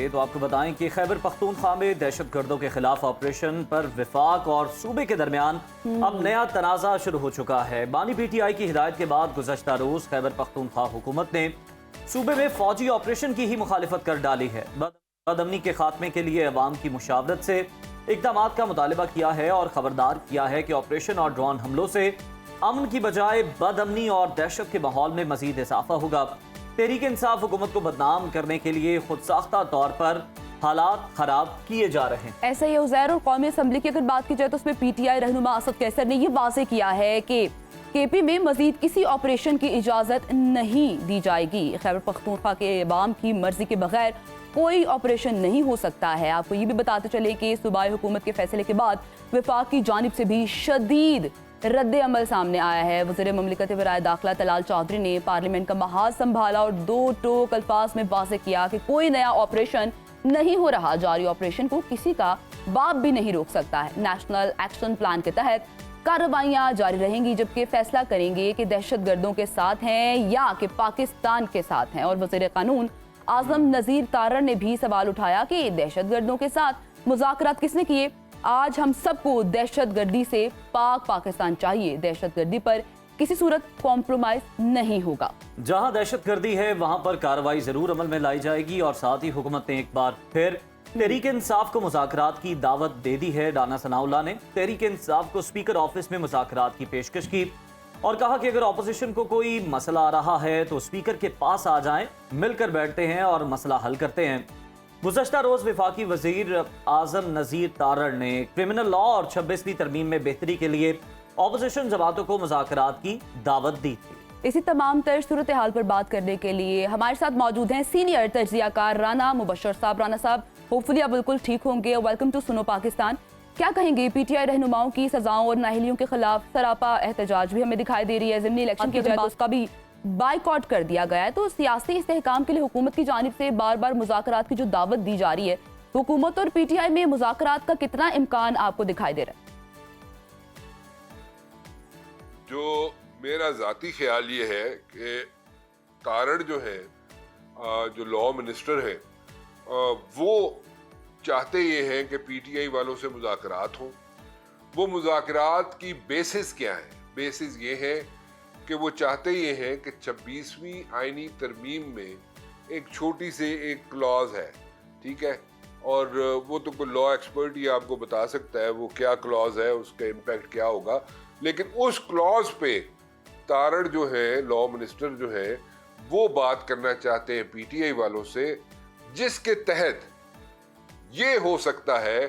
तो आपको बताएं कि खैबर पख्तूनख्वा में दहशतगर्दों के खिलाफ ऑपरेशन पर विफाक और सूबे के दरमियान अब नया तनाज़ा शुरू हो चुका है। बानी PTI की हिदायत के बाद गुज़श्ता रोज खैबर पख्तूनख्वा हुकूमत ने सूबे में फौजी ऑपरेशन की ही मुखालिफत कर डाली है। बदअमनी के खात्मे के लिए अवाम की मुशावरत से इक़दाम का मुतालबा किया है और खबरदार किया है कि ऑपरेशन और ड्रोन हमलों से अमन की बजाय बदअमनी और दहशत के माहौल में मजीद इजाफा होगा। तहरीक इंसाफ हुकूमत को बदनाम करने के लिए खुद साख्ता तौर पर हालात खराब किए जा रहे हैं। ऐसा ही उज़ैर और कौमी असम्बली की अगर बात की जाए तो उसमें PTI रहनुमा असद कैसर ने यह वाज़ेह किया है कि KP में मजीद किसी ऑपरेशन की इजाज़त नहीं दी जाएगी। खैबर पख्तूनख्वा के अवाम की मर्जी के बगैर कोई ऑपरेशन नहीं हो सकता है। आपको ये भी बताते चले कि सूबाई हुकूमत के फैसले के बाद विफाक की जानिब से भी शदीद रद्द अमल सामने आया है। वज़ीर ममलिकत वराए दाखिला तलाल चौधरी ने पार्लियामेंट का महाज संभाला और दो टोक अल्फाज में वाज़ेह किया कि कोई नया ऑपरेशन नहीं हो रहा। जारी ऑपरेशन को किसी का बाप भी नहीं रोक सकता है। नेशनल एक्शन प्लान के तहत कार्रवाइयां जारी रहेंगी, जबकि फैसला करेंगे कि दहशत गर्दों के साथ हैं या कि पाकिस्तान के साथ हैं। और वज़ीर कानून आज़म नज़ीर तारड़ ने भी सवाल उठाया कि दहशत गर्दों के साथ मुज़ाकरात किसने किए। आज हम सबको दहशत गर्दी से पाक पाकिस्तान चाहिए। दहशत गर्दी पर किसी सूरत कॉम्प्रोमाइज नहीं होगा। जहां दहशत गर्दी है वहां पर कार्रवाई जरूर अमल में लाई जाएगी। और साथ ही हुकूमत ने एक बार फिर तहरीक इंसाफ को मुज़ाकरात की दावत दे दी है। राना सनाउल्लाह ने तहरीक इंसाफ को स्पीकर ऑफिस में मुज़ाकरात की पेशकश की और कहा कि अगर ऑपोजिशन को कोई मसला आ रहा है तो स्पीकर के पास आ जाएं, मिलकर बैठते हैं और मसला हल करते हैं। गुज़श्ता रोज वफाकी वजीर आज़म नज़ीर तारड़ ने क्रिमिनल लॉ और 26वीं तरमीम में बेहतरी के लिए ऑपोजिशन जमातों को मुज़ाकरात की दावत दी थी। इसी तमाम तर सूरत हाल पर बात करने के लिए हमारे साथ मौजूद हैं सीनियर तज्ज़ियाकार राना मुबशर साहब। राना साहब, होपफुली आप बिल्कुल ठीक होंगे। वेलकम टू सुनो पाकिस्तान। क्या कहेंगे, PTI रहनुमाओं की सजाओं और नाहलियों के खिलाफ सरापा एहतजाज भी हमें दिखाई दे रही है। ज़िमनी इलेक्शन के बाद उसका भी बाइकआउट कर दिया गया है। तो सियासी इस्तेहकाम के लिए हुकूमत की जानिब से बार बार मुज़ाकरात की जो दावत दी जा रही है, हुकूमत और PTI में मुज़ाकरात का कितना इम्कान आपको दिखाई दे रहा है? जो मेरा ज़ाती ख्याल ये है कि तारड़ जो है, जो लॉ मिनिस्टर है, वो चाहते ये हैं कि PTI वालों से मुज़ाकरात हों। वो मुज़ाकरात की बेसिस क्या है? बेसिस ये है कि वो चाहते ये हैं कि 26वीं आईनी तरमीम में एक छोटी से एक क्लॉज है, ठीक है, और वो तो कोई लॉ एक्सपर्ट ही आपको बता सकता है वो क्या क्लॉज है, उसका इम्पैक्ट क्या होगा। लेकिन उस क्लॉज पे तारड़ जो है, लॉ मिनिस्टर जो है, वो बात करना चाहते हैं PTI वालों से, जिसके तहत ये हो सकता है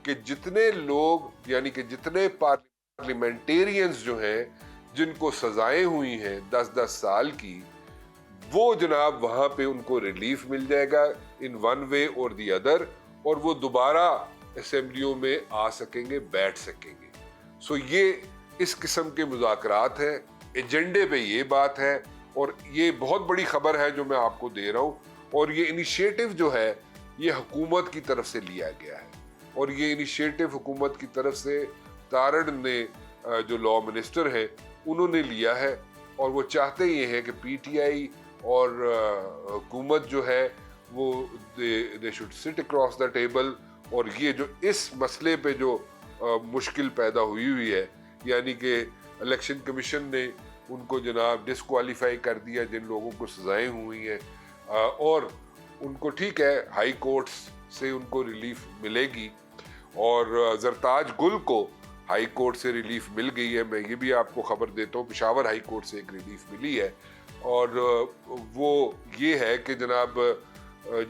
कि जितने लोग यानी कि जितने पार्लियामेंटेरियंस जो हैं जिनको सजाएं हुई हैं 10-10 साल की, वो जनाब वहां पे उनको रिलीफ मिल जाएगा इन वन वे और दी अदर, और वो दोबारा असेंबलियों में आ सकेंगे, बैठ सकेंगे। सो ये इस किस्म के मुज़ाकरात हैं, एजेंडे पे ये बात है, और ये बहुत बड़ी खबर है जो मैं आपको दे रहा हूँ। और ये इनिशिएटिव जो है ये हुकूमत की तरफ से लिया गया है, और ये इनिशिएटिव हुकूमत की तरफ से तारड़ ने, जो लॉ मिनिस्टर है, उन्होंने लिया है। और वो चाहते ये हैं कि PTI और हुकूमत जो है वो they should seat across the table. और ये जो इस मसले पे जो मुश्किल पैदा हुई है, यानी कि इलेक्शन कमीशन ने उनको जनाब डिस्क्वालीफाई कर दिया जिन लोगों को सजाएं हुई हैं, और उनको ठीक है हाई कोर्ट्स से उनको रिलीफ मिलेगी, और जरताज गुल को हाई कोर्ट से रिलीफ मिल गई है। मैं ये भी आपको खबर देता हूँ, पेशावर हाई कोर्ट से एक रिलीफ मिली है। और वो ये है कि जनाब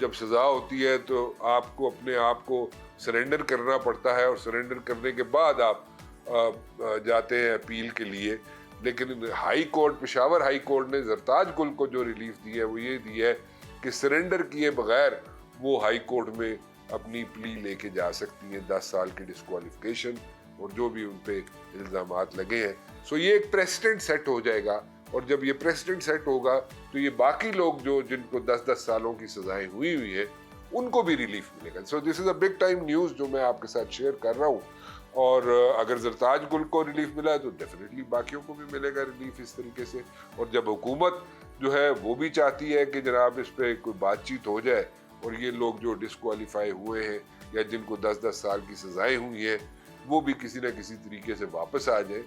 जब सज़ा होती है तो आपको अपने आप को सरेंडर करना पड़ता है, और सरेंडर करने के बाद आप जाते हैं अपील के लिए। लेकिन high court, Peshawar high court ने जरताज गुल को जो रिलीफ दी है वो ये दी है कि सरेंडर किए बगैर वो हाई कोर्ट में अपनी प्ली लेके जा सकती हैं, 10 साल की डिस्क्वालिफिकेशन और जो भी उन पे इल्ज़ामात लगे हैं। सो ये एक प्रेसिडेंट सेट हो जाएगा, और जब ये प्रेसिडेंट सेट होगा तो ये बाकी लोग जो जिनको 10-10 सालों की सजाएं हुई है उनको भी रिलीफ मिलेगा। So this is a big time news जो मैं आपके साथ शेयर कर रहा हूँ। और अगर जरताज गुल को रिलीफ मिला है तो डेफिनेटली बाकियों को भी मिलेगा रिलीफ इस तरीके से। और जब हुकूमत जो है वो भी चाहती है कि जनाब इस पे कोई बातचीत हो जाए, और ये लोग जो डिस्क्वालीफाई हुए हैं या जिनको 10-10 साल की सजाएं हुई हैं वो भी किसी ना किसी तरीके से वापस आ जाए।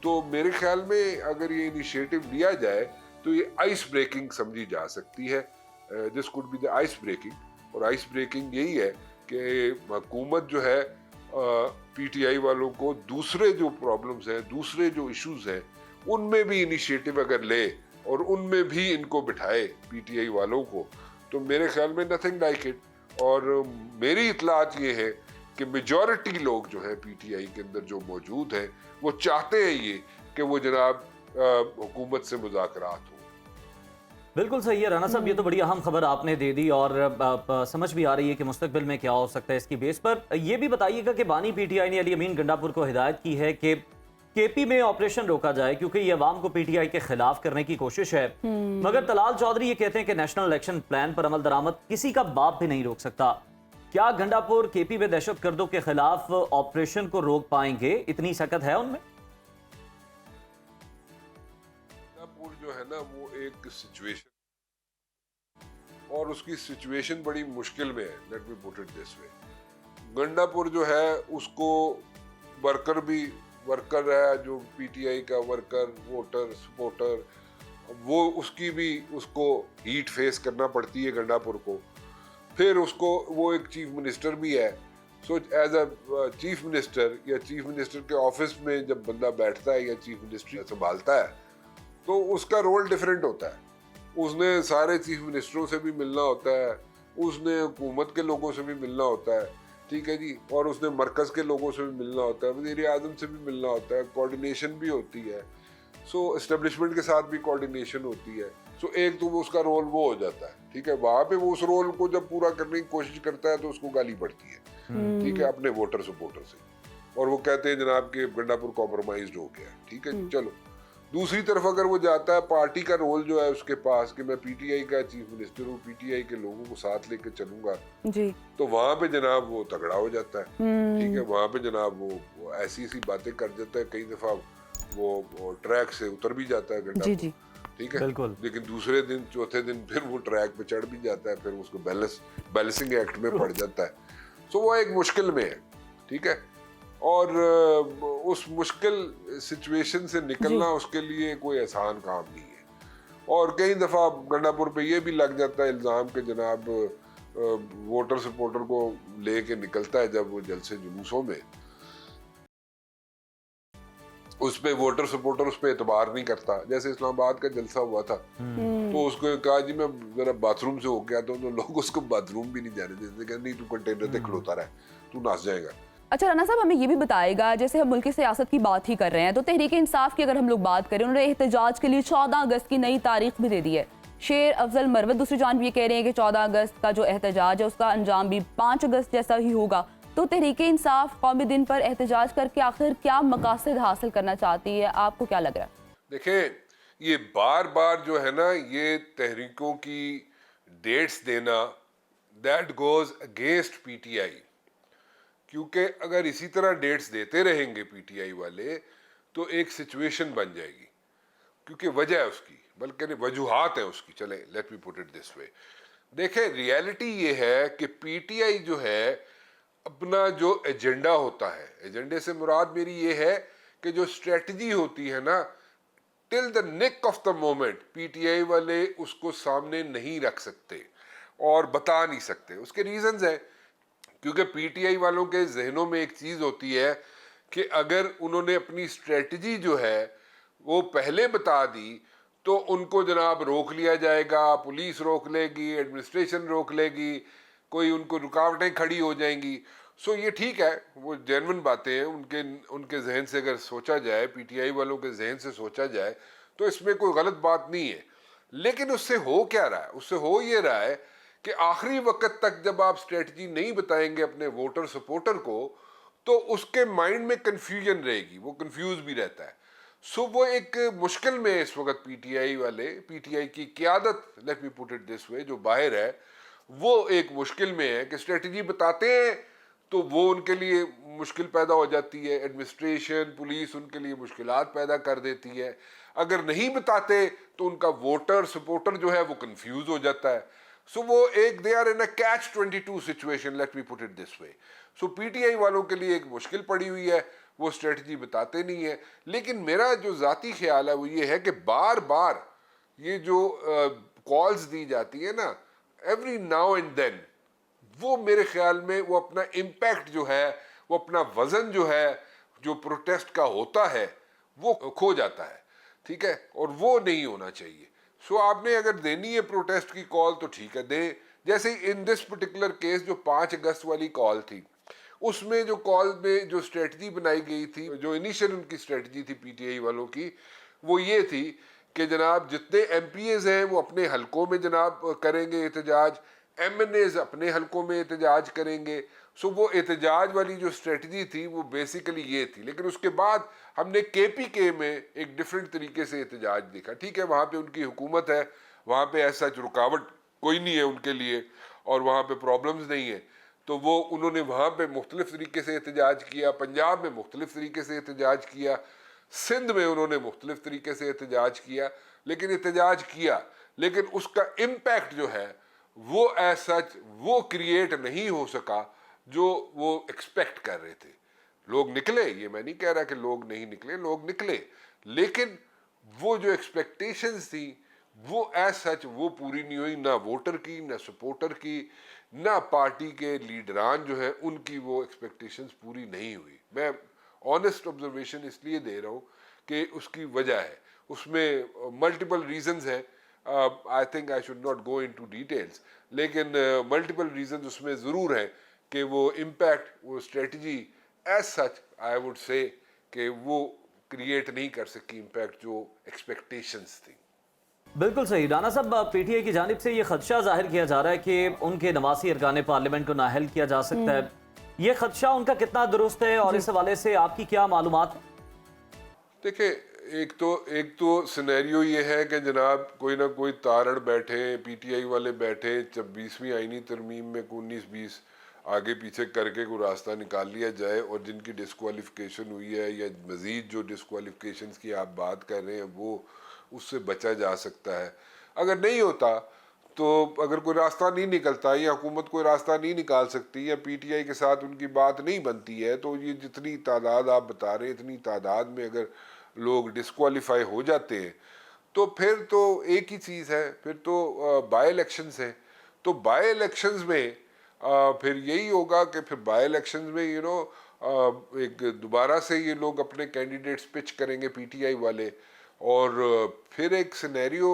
तो मेरे ख्याल में अगर ये इनिशिएटिव लिया जाए तो ये आइस ब्रेकिंग समझी जा सकती है। This could be the ice breaking, और आइस ब्रेकिंग यही है कि हुकूमत जो है पीटीआई वालों को दूसरे जो प्रॉब्लम्स हैं, दूसरे जो इश्यूज हैं, उनमें भी इनिशिएटिव अगर ले और उनमें भी इनको बिठाए पीटीआई वालों को, तो मेरे ख्याल में नथिंग लाइक इट। और मेरी इतलात ये है कि मेजॉरिटी लोग जो है पीटीआई के अंदर जो मौजूद हैं वो चाहते हैं ये कि वो जनाब हुकूमत से मुज़ाकरात हो। बिल्कुल सही है राना साहब, ये तो बड़ी अहम खबर आपने दे दी और समझ भी आ रही है कि मुस्तकबिल में क्या हो सकता है इसकी बेस पर। ये भी बताइएगा कि बानी पीटीआई ने अली अमीन गंडापुर को हिदायत की है कि केपी में ऑपरेशन रोका जाए क्योंकि ये अवाम को पीटीआई के खिलाफ करने की कोशिश है, मगर तलाल चौधरी ये कहते हैं कि नेशनल इलेक्शन प्लान पर अमल दरामद किसी का बाप भी नहीं रोक सकता। क्या गंडापुर केपी में दहशत गर्दों के खिलाफ ऑपरेशन को रोक पाएंगे? इतनी सकत है उनमें? जो है ना वो एक सिचुएशन, और उसकी सिचुएशन बड़ी मुश्किल में है। Late me put it this वे, गंडापुर जो है उसको वर्कर है, जो पीटीआई का वर्कर, वोटर, सपोर्टर, वो उसकी भी उसको हीट फेस करना पड़ती है गंडापुर को। फिर उसको वो एक चीफ मिनिस्टर भी है। So as a chief minister या चीफ मिनिस्टर के ऑफिस में जब बंदा बैठता है या चीफ मिनिस्ट्री संभालता है तो उसका रोल डिफरेंट होता है। उसने सारे चीफ मिनिस्टरों से भी मिलना होता है, उसने हुकूमत के लोगों से भी मिलना होता है, ठीक है जी, और उसने मरकज़ के लोगों से भी मिलना होता है, वज़ीर आज़म से भी मिलना होता है, कोऑर्डिनेशन भी होती है। सो एस्टेब्लिशमेंट के साथ भी कोऑर्डिनेशन होती है। सो एक तो वो उसका रोल वो हो जाता है, ठीक है। वहाँ पे वो उस रोल को जब पूरा करने की कोशिश करता है तो उसको गाली पड़ती है, ठीक है, अपने वोटर सपोर्टर से, और वो कहते हैं जनाब कि गंडापुर कॉम्प्रोमाइज्ड हो गया, ठीक है। चलो दूसरी तरफ अगर वो जाता है, पार्टी का रोल जो है उसके पास कि मैं पीटीआई का चीफ मिनिस्टर हूँ, पीटीआई के लोगों को साथ लेकर चलूंगा जी, तो वहां पे जनाब वो तगड़ा हो जाता है, ठीक है। वहां पे जनाब वो ऐसी बातें कर देता है, कई दफा वो ट्रैक से उतर भी जाता है गंडापुर, ठीक है, लेकिन दूसरे दिन, चौथे दिन फिर वो ट्रैक पे चढ़ भी जाता है, फिर उसको बैलेंसिंग एक्ट में पड़ जाता है। सो वो एक मुश्किल में है, ठीक है। और उस मुश्किल सिचुएशन से निकलना उसके लिए कोई आसान काम नहीं है। और कई दफ़ा गंडापुर पे ये भी लग जाता है इल्ज़ाम के जनाब वोटर सपोर्टर को लेके निकलता है जब वो जलसे जुलूसों में, उस पे वोटर सपोर्टर उस पे एतबार नहीं करता। जैसे इस्लामाबाद का जलसा हुआ था तो उसको कहा जी मैं जरा बाथरूम से होके आता हूँ, तो लोग उसको बाथरूम भी नहीं जाने देते, कहते नहीं तू कंटेनर तक खड़ोता रहे, तू नाच जाएगा। अच्छा राना साहब, हमें ये भी बताएगा, जैसे हम मुल्क की सियासत की बात ही कर रहे हैं, तो तहरीक इंसाफ की अगर हम लोग बात करें, उन्होंने एहतजाज के लिए 14 अगस्त की नई तारीख भी दे दी है। शेर अफजल मरवत दूसरी जानिब ये कह रहे हैं कि 14 अगस्त का जो एहतजाज है उसका अंजाम भी 5 अगस्त जैसा ही होगा। तो तहरीक इंसाफ कौमी दिन पर एहतजाज करके आखिर क्या मकासद हासिल करना चाहती है, आपको क्या लग रहा है? देखें, ये बार बार जो है ना ये तहरीकों की डेट्स देना, दैट गोज अगेंस्ट पीटीआई, क्योंकि अगर इसी तरह डेट्स देते रहेंगे पीटीआई वाले तो एक सिचुएशन बन जाएगी, क्योंकि वजह है उसकी, बल्कि वजूहात है उसकी। चले late me put it this वे, देखें रियलिटी ये है कि पीटीआई जो है अपना जो एजेंडा होता है, एजेंडे से मुराद मेरी ये है कि जो स्ट्रेटजी होती है ना, till the neck of the moment PTI वाले उसको सामने नहीं रख सकते और बता नहीं सकते। उसके रीजंस हैं, क्योंकि पीटीआई वालों के जहनों में एक चीज़ होती है कि अगर उन्होंने अपनी स्ट्रेटजी जो है वो पहले बता दी तो उनको जनाब रोक लिया जाएगा, पुलिस रोक लेगी, एडमिनिस्ट्रेशन रोक लेगी, कोई उनको रुकावटें खड़ी हो जाएंगी। सो ये ठीक है, वो जेन्युइन बातें हैं, उनके जहन से अगर सोचा जाए, पीटीआई वालों के जहन से सोचा जाए तो इसमें कोई गलत बात नहीं है। लेकिन उससे हो क्या रहा है? उससे हो ये रहा है कि आखिरी वक्त तक जब आप स्ट्रेटजी नहीं बताएंगे अपने वोटर सपोर्टर को तो उसके माइंड में कंफ्यूजन रहेगी, वो कंफ्यूज भी रहता है। सो वो एक मुश्किल में इस वक्त पीटीआई वाले, पीटीआई की क़यादत, let me put it this way, जो बाहर है वो एक मुश्किल में है कि स्ट्रेटजी बताते हैं तो वो उनके लिए मुश्किल पैदा हो जाती है, एडमिनिस्ट्रेशन, पुलिस उनके लिए मुश्किलात पैदा कर देती है। अगर नहीं बताते तो उनका वोटर सपोर्टर जो है वो कंफ्यूज हो जाता है। सो वो एक they are in a catch 22 situation, let me put it this way. So PTI वालों के लिए एक मुश्किल पड़ी हुई है, वो स्ट्रेटजी बताते नहीं है। लेकिन मेरा जो जाती ख्याल है वो ये है कि बार बार ये जो कॉल्स दी जाती है ना एवरी नाउ एंड देन, वो मेरे ख्याल में वो अपना इम्पैक्ट जो है, वो अपना वजन जो है जो प्रोटेस्ट का होता है वो खो जाता है, ठीक है, और वो नहीं होना चाहिए। सो आपने अगर देनी है प्रोटेस्ट की कॉल तो ठीक है दें, जैसे इन दिस पर्टिकुलर केस जो 5 अगस्त वाली कॉल थी, उसमें जो कॉल में जो स्ट्रेटजी बनाई गई थी, जो इनिशियल उनकी स्ट्रेटजी थी पीटीआई वालों की, वो ये थी कि जनाब जितने एमपीएज हैं वो अपने हलकों में जनाब करेंगे एहतजाज, एमएनएज अपने हलकों में एहतजाज करेंगे। सो वो एहतजाज वाली जो स्ट्रेटजी थी वो बेसिकली ये थी। लेकिन उसके बाद हमने केपीके में एक डिफरेंट तरीके से एहतजाज देखा। ठीक है, वहाँ पे उनकी हुकूमत है, वहाँ पे ऐसा रुकावट कोई नहीं है उनके लिए और वहाँ पे प्रॉब्लम्स नहीं है, तो वो उन्होंने वहाँ पे मुख्तलिफ तरीके से एहतजाज किया। पंजाब में मुख्तलिफ तरीके से एहतजाज किया, सिंध में उन्होंने मुख्तलिफ तरीके से एहतजाज किया, लेकिन एहतजाज किया, लेकिन उसका इम्पैक्ट जो है वो एज सच वो क्रिएट नहीं हो सका जो वो एक्सपेक्ट कर रहे थे। लोग निकले, ये मैं नहीं कह रहा कि लोग नहीं निकले, लोग निकले, लेकिन वो जो एक्सपेक्टेशंस थी वो एज सच वो पूरी नहीं हुई, ना वोटर की, ना सपोर्टर की, ना पार्टी के लीडरान जो है उनकी वो एक्सपेक्टेशंस पूरी नहीं हुई। मैं ऑनेस्ट ऑब्जर्वेशन इसलिए दे रहा हूँ कि उसकी वजह है, उसमें मल्टीपल रीजंस है। I think I should not go into details, लेकिन मल्टीपल रीजंस उसमें ज़रूर हैं कि वो इम्पैक्ट, वो strategy as such I would say कि वो क्रिएट नहीं कर सकी इम्पैक्ट जो एक्सपेक्टेशंस थी। बिल्कुल सही राना साहब, पीटीआई की जानिब से ये खदशा जाहिर किया जा रहा है कि उनके नवासी अरकान पार्लियामेंट को नाअहल किया जा सकता है। ये खदशा उनका कितना दुरुस्त है और इस हवाले से आपकी क्या मालूमात है? देखिए, एक तो सिनेरियो ये है कि जनाब कोई ना कोई तारड़ बैठे, पीटीआई वाले बैठे, 26वीं आईनी तरमीम में 19-20 आगे पीछे करके कोई रास्ता निकाल लिया जाए और जिनकी डिस्क्वालिफिकेशन हुई है या मज़ीद जो डिस्क्वालिफिकेशन की आप बात कर रहे हैं वो उससे बचा जा सकता है। अगर नहीं होता तो अगर कोई रास्ता नहीं निकलता या हुकूमत कोई रास्ता नहीं निकाल सकती या पीटीआई के साथ उनकी बात नहीं बनती है, तो ये जितनी तादाद आप बता रहे हैं इतनी तादाद में अगर लोग डिस्क्वालीफाई हो जाते हैं तो फिर तो एक ही चीज़ है, फिर तो बाई इलेक्शंस है। तो बाई इलेक्शंस में फिर यही होगा कि फिर बाई इलेक्शंस में एक दोबारा से ये लोग अपने कैंडिडेट्स पिच करेंगे पीटीआई वाले और फिर एक सिनेरियो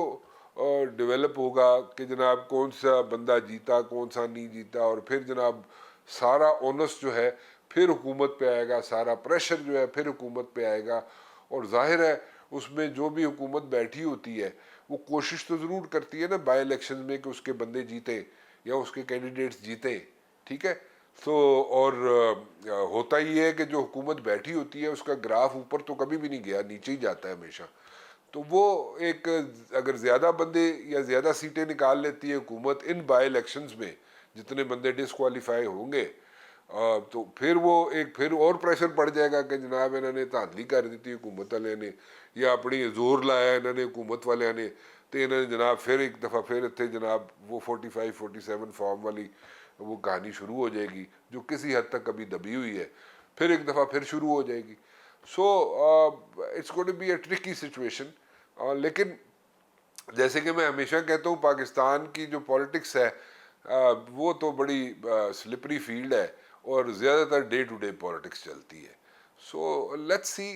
डेवलप होगा कि जनाब कौन सा बंदा जीता कौन सा नहीं जीता, और फिर जनाब सारा ओनस जो है फिर हुकूमत पे आएगा, सारा प्रेशर जो है फिर हुकूमत पे आएगा। और जाहिर है उसमें जो भी हुकूमत बैठी होती है वो कोशिश तो ज़रूर करती है ना बाई इलेक्शन में कि उसके बंदे जीते या उसके कैंडिडेट्स जीते, ठीक है। तो और होता ही है कि जो हुकूमत बैठी होती है उसका ग्राफ ऊपर तो कभी भी नहीं गया, नीचे ही जाता है हमेशा। तो वो एक अगर ज़्यादा बंदे या ज़्यादा सीटें निकाल लेती है हुकूमत इन बाई इलेक्शंस में, जितने बंदे डिस्क्वालीफाई होंगे, तो फिर वो एक फिर और प्रेशर पड़ जाएगा कि जनाब इन्होंने धांधली कर दी थी हुकूमत वाले ने या अपनी जोर लाया इन्होंने हुकूमत वाले ने, तो इन्होंने जनाब फिर एक दफ़ा फिर इतने जनाब वो 45-47 फॉर्म वाली वो कहानी शुरू हो जाएगी जो किसी हद तक कभी दबी हुई है, फिर एक दफ़ा फिर शुरू हो जाएगी। So it's going to be a tricky situation. लेकिन जैसे कि मैं हमेशा कहता हूँ पाकिस्तान की जो पॉलिटिक्स है वो तो बड़ी स्लिपरी फील्ड है और ज़्यादातर डे टू डे पॉलिटिक्स चलती है। सो लेट्स सी,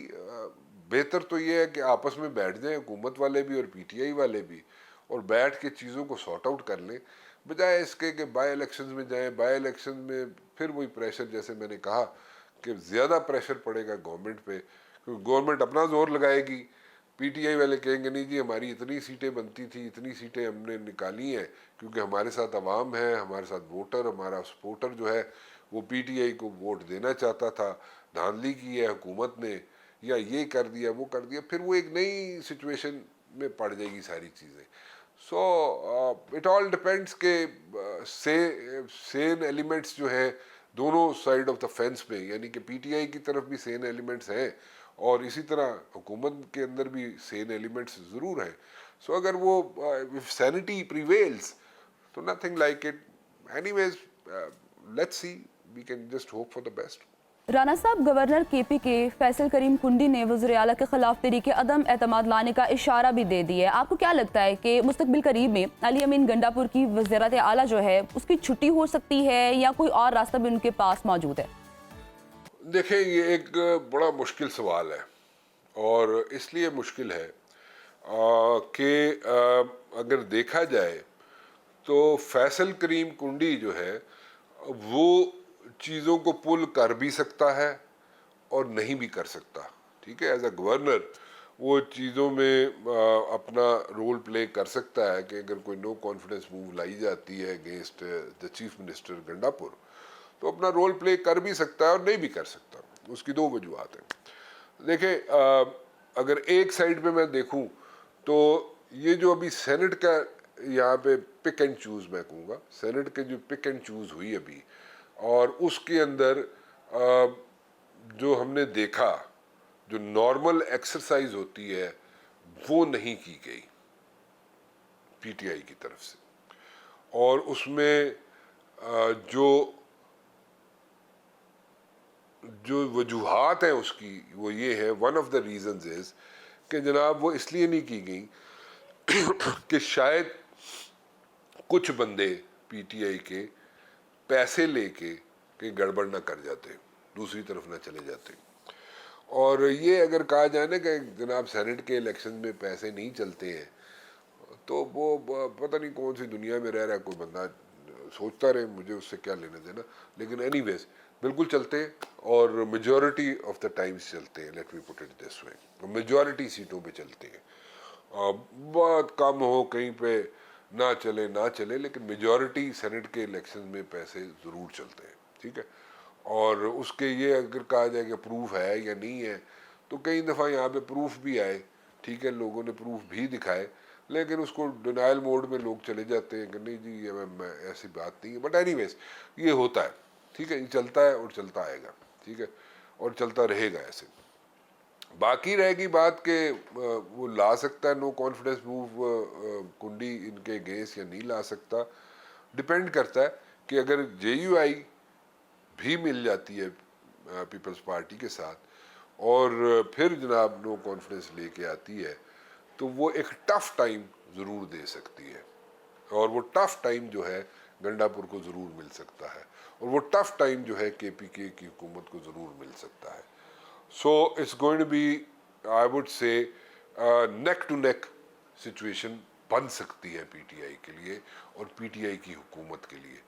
बेहतर तो ये है कि आपस में बैठ जाएं हुकूमत वाले भी और पीटीआई वाले भी और बैठ के चीज़ों को सॉर्ट आउट कर लें, बजाय इसके कि बाई इलेक्शंस में जाएं। बाई इलेक्शन में फिर वही प्रेशर, जैसे मैंने कहा कि ज़्यादा प्रेशर पड़ेगा गवर्नमेंट पे, क्योंकि गवर्नमेंट अपना जोर लगाएगी, पीटीआई वाले कहेंगे नहीं जी हमारी इतनी सीटें बनती थी, इतनी सीटें हमने निकाली हैं क्योंकि हमारे साथ अवाम है, हमारे साथ वोटर, हमारा सपोर्टर जो है वो पीटीआई को वोट देना चाहता था, धांधली की है हुकूमत ने या ये कर दिया वो कर दिया, फिर वो एक नई सिचुएशन में पड़ जाएगी सारी चीज़ें। सो इट ऑल डिपेंड्स के सेम एलिमेंट्स जो है दोनों साइड ऑफ द फेंस पे, यानी कि पीटीआई की तरफ भी सेम एलिमेंट्स हैं और इसी तरह हुकूमत के अंदर भी सेम एलिमेंट्स ज़रूर हैं। सो अगर वो सैनिटी प्रिवेल्स तो nothing like it. Anyways, let's see. We can just hope for the best. Rana साहब, गवर्नर केपी के फैसल करीम कुंडी ने वज़ीर आला के खिलाफ तहरीक अदम एतमाद लाने का इशारा भी दे दिया है। आपको क्या लगता है कि मुस्तकबिल करीब में अली अमीन गंडापुर की वज़ीरत आला जो है उसकी छुट्टी हो सकती है या कोई और रास्ता भी उनके पास मौजूद है? देखें, ये एक बड़ा मुश्किल सवाल है और इसलिए मुश्किल है कि अगर देखा जाए तो फैसल करीम कुंडी जो है वो चीज़ों को पुल कर भी सकता है और नहीं भी कर सकता। ठीक है, एज अ गवर्नर वो चीज़ों में अपना रोल प्ले कर सकता है कि अगर कोई नो कॉन्फिडेंस मूव लाई जाती है against the chief minister Gandapur तो अपना रोल प्ले कर भी सकता है और नहीं भी कर सकता। उसकी दो वजूहत हैं। देखें, अगर एक साइड पे मैं देखूं तो ये जो अभी सेनेट का यहाँ पे पिक एंड चूज़, मैं कहूँगा सेनेट के जो पिक एंड चूज़ हुई अभी, और उसके अंदर जो हमने देखा जो नॉर्मल एक्सरसाइज होती है वो नहीं की गई पीटीआई की तरफ से, और उसमें जो वजूहात हैं उसकी वो ये है, one of the reasons is कि जनाब वो इसलिए नहीं की गई कि शायद कुछ बंदे पीटीआई के पैसे लेके कि गड़बड़ ना कर जाते, दूसरी तरफ ना चले जाते। और ये अगर कहा जाए ना कि जनाब सेनेट के इलेक्शन में पैसे नहीं चलते हैं तो वो पता नहीं कौन सी दुनिया में रह रहा है कोई बंदा, सोचता रहे, मुझे उससे क्या लेना देना। लेकिन एनीवेज बिल्कुल चलते हैं और मेजॉरिटी ऑफ द टाइम्स चलते हैं, late me put it this way, majority सीटों पे चलते हैं। बहुत कम हो कहीं पे ना चले, लेकिन मेजॉरिटी सेनेट के इलेक्शन में पैसे ज़रूर चलते हैं। ठीक है, और उसके ये अगर कहा जाए कि प्रूफ है या नहीं है तो कई दफ़ा यहाँ पे प्रूफ भी आए, ठीक है, लोगों ने प्रूफ भी दिखाए, लेकिन उसको डिनाइल मोड में लोग चले जाते हैं कि नहीं जी ये मैं ऐसी बात नहीं है। बट एनीवेज ये होता है, ठीक है, ये चलता है और चलता आएगा, ठीक है, और चलता रहेगा ऐसे। बाकी रहेगी बात कि वो ला सकता है नो कॉन्फिडेंस मूव कुंडी इनके अगेंस्ट या नहीं ला सकता, डिपेंड करता है कि अगर जेयूआई भी मिल जाती है पीपल्स पार्टी के साथ और फिर जनाब नो कॉन्फिडेंस लेके आती है तो वो एक टफ टाइम ज़रूर दे सकती है, और वो टफ टाइम जो है गंडापुर को ज़रूर मिल सकता है, और वो टफ टाइम जो है केपीके की हुकूमत को ज़रूर मिल सकता है। So it's going to be, I would say, neck to neck situation बन सकती है पीटीआई के लिए और पीटीआई की हुकूमत के लिए।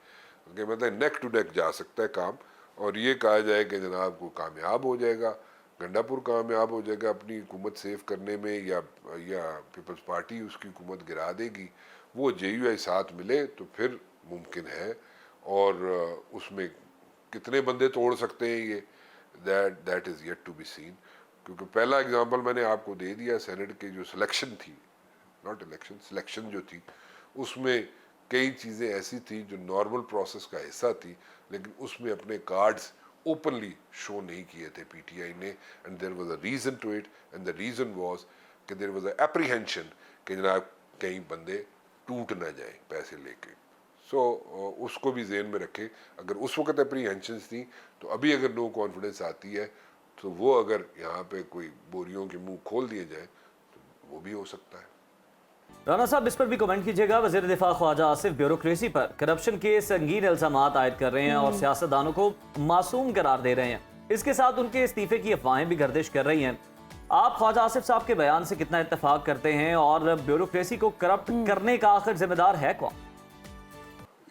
मतलब नेक टू नेक जा सकता है काम, और ये कहा जाए कि जनाब को कामयाब हो जाएगा, गंडापुर कामयाब हो जाएगा अपनी हुकूमत सेव करने में, या पीपल्स पार्टी उसकी हुकूमत गिरा देगी, वो जेयूआई साथ मिले तो फिर मुमकिन है। और उसमें कितने बंदे तोड़ सकते हैं ये, that is yet to be seen. क्योंकि पहला एग्जांपल मैंने आपको दे दिया, सेनेट की जो सिलेक्शन थी, नॉट इलेक्शन, सिलेक्शन जो थी, उसमें कई चीज़ें ऐसी थी जो नॉर्मल प्रोसेस का हिस्सा थी, लेकिन उसमें अपने कार्ड्स ओपनली शो नहीं किए थे पीटीआई ने, and there was a reason to it, and the reason was कि देयर वाज अ एप्रीहेंशन कि जनाब कई बंदे टूट ना जाए पैसे लेके। सो उसको भी जेहन में रखें, अगर उस वक्त एप्रीहेंशंस थी तो अभी अगर नो कॉन्फिडेंस आती है तो वो अगर यहाँ पे कोई बोरियों के मुंह खोल दिए जाए तो वो भी हो सकता है। राना साहब, इस पर भी कमेंट कीजिएगा। वज़ीर दिफा ख्वाजा आसिफ ब्यूरोक्रेसी पर करप्शन के संगीन इल्जामात आयद कर रहे हैं और सियासतदानों को मासूम करार दे रहे हैं। इसके साथ उनके इस्तीफे की अफवाहें भी गर्दिश कर रही हैं। आप ख्वाजा आसिफ साहब के बयान से कितना इत्तेफाक करते हैं और ब्यूरोक्रेसी को करप्ट करने का आखिर जिम्मेदार है कौन?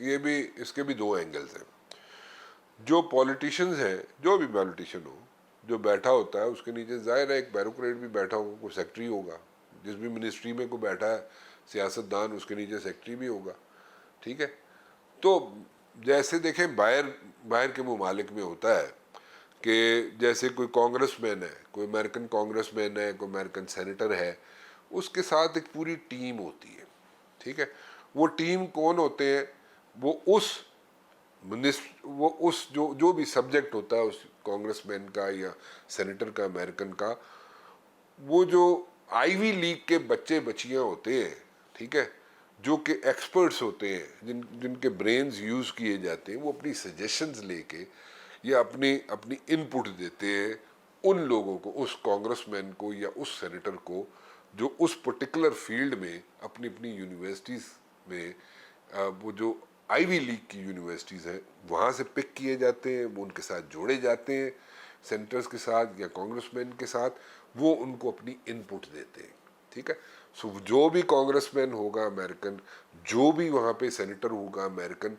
ये भी, इसके भी दो एंगल्स हैं। जो पॉलिटिशियंस हैं, जो भी पॉलिटिशियन हो, जो बैठा होता है उसके नीचे जाहिर है एक ब्यूरोक्रेट भी बैठा होगा, कोई सेक्रेटरी होगा, जिस भी मिनिस्ट्री में कोई बैठा है सियासतदान उसके नीचे सेक्रेटरी भी होगा। ठीक है, तो जैसे देखें बाहर के ममालिक में होता है कि जैसे कोई कांग्रेसमैन है, कोई अमेरिकन कांग्रेसमैन है, कोई अमेरिकन सेनेटर है, उसके साथ एक पूरी टीम होती है। ठीक है, वो टीम कौन होते हैं, वो उस जो भी सब्जेक्ट होता है उस कांग्रेसमैन का या सेनेटर का, अमेरिकन का, वो जो आईवी लीग के बच्चे बच्चियां होते हैं, ठीक है, जो कि एक्सपर्ट्स होते हैं, जिनके ब्रेन्स यूज़ किए जाते हैं, वो अपनी सजेशंस लेके या अपनी इनपुट देते हैं उन लोगों को, उस कांग्रेसमैन को या उस सेनेटर को जो उस पर्टिकुलर फील्ड में अपनी अपनी यूनिवर्सिटीज़ में वो जो आईवी लीग की यूनिवर्सिटीज़ हैं वहाँ से पिक किए जाते हैं, वो उनके साथ जोड़े जाते हैं सेनेटर्स के साथ या कांग्रेसमैन के साथ, वो उनको अपनी इनपुट देते हैं, ठीक है। सो जो भी कांग्रेसमैन होगा अमेरिकन, जो भी वहाँ पे सेनेटर होगा अमेरिकन,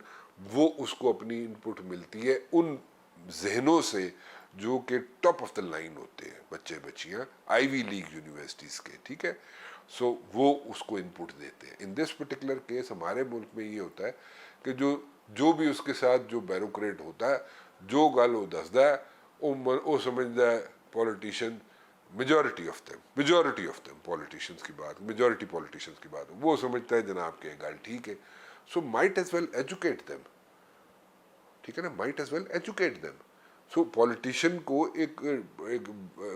वो उसको अपनी इनपुट मिलती है उन जहनों से जो कि टॉप ऑफ द लाइन होते हैं, बच्चे बच्चियाँ आईवी लीग यूनिवर्सिटीज़ के, ठीक है। सो वो उसको इनपुट देते हैं। इन दिस पर्टिकुलर केस हमारे मुल्क में ये होता है कि जो भी उसके साथ जो ब्यूरोक्रेट होता है, जो गल वो दसदा है, वो समझदा है politician, majority of them politicians की बात, मेजॉरिटी पॉलिटिशियंस की बात, वो समझता है जनाब के गल ठीक है। So might as well educate them, ठीक है ना, might as well educate them. So politician को एक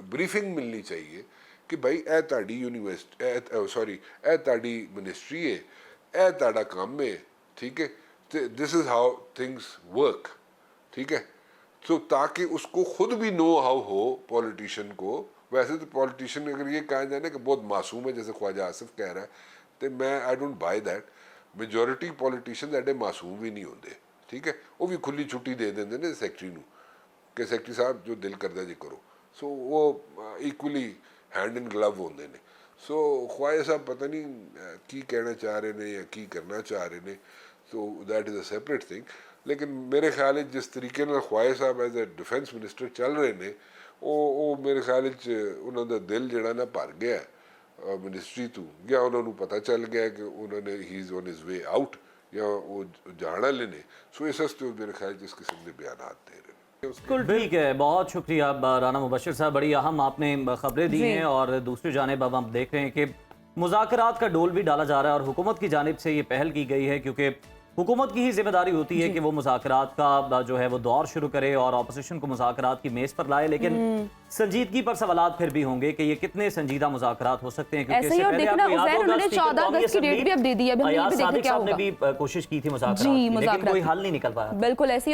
ब्रीफिंग मिलनी चाहिए कि भाई ए ताड़ी यूनिवर्सिटी सॉरी ए ताड़ी मिनिस्ट्री है, ए ताड़ा काम है, ठीक है, this is how things work, ठीक है। सो ताकि उसको खुद भी नो हाउ हो पॉलिटिशियन को। वैसे तो पॉलिटिशियन अगर ये कहा जाए ना कि बहुत मासूम है, जैसे ख्वाजा आसिफ कह रहा है, तो मैं I don't buy that. Majority politician एडे मासूम भी नहीं होंगे, ठीक है, वो भी खुली छुट्टी दे देंगे ना सैकटरी नू कि सैकटरी साहब जो दिल करता जी करो। सो वो इक्वली हैंड इन ग्लव होंगे ने। सो ख्वाजा साहब पता नहीं की कहना चाह रहे ने या की करना चाह रहे ने, so that is a separate thing. लेकिन मेरे ख्याल है जिस तरीके ਨਾਲ Khwaja Sahab as a defence minister चल रहे ने, ਉਹ ਮੇਰੇ ਖਿਆਲ ਵਿੱਚ ਉਹਨਾਂ ਦਾ ਦਿਲ ਜਿਹੜਾ ਨਾ ਭਰ ਗਿਆ ਮਿਨਿਸਟਰੀ ਤੋਂ, ਜਾਂ ਉਹਨਾਂ ਨੂੰ ਪਤਾ ਚੱਲ ਗਿਆ ਕਿ ਉਹਨਾਂ ਨੇ ਹੀ is on his way out ਜਾਂ ਉਹ ਜਾਣ ਵਾਲੇ ਨੇ। ਸੋ ਇਸ ਵਾਸਤੇ ਉਹ ਮੇਰੇ ਖਿਆਲ 'ਚ ਇਸ किस्म ਦੇ ਬਿਆਨਾत दे रहे हैं। बिल्कुल ठीक है, बहुत शुक्रिया राना मुबशिर साहब, बड़ी अहम आपने खबरें दी हैं। और दूसरी जानिब अब हम देख रहे हैं कि मुज़ाकरात का डोल भी डाला जा रहा है और हुकूमत की जानिब से ये पहल की गई है, क्योंकि हुकूमत की ही जिम्मेदारी होती है कि वो मुज़ाकरात का जो है वो दौर शुरू करे और अपोजिशन को मुज़ाकरात की मेज़ पर लाए। लेकिन संजीदगी पर सवालात फिर भी होंगे कि ये कितने संजीदा मुज़ाकरात हो सकते हैं, क्योंकि ऐसे ही और देखना उज़ैर उन्होंने 14 अगस्त की डेट भी अब दे दी है, अभी हम ये भी देख रहे क्या होगा। भी कोशिश की थी मुज़ाकरात की, लेकिन कोई हल नहीं निकल पाया। बिल्कुल ऐसी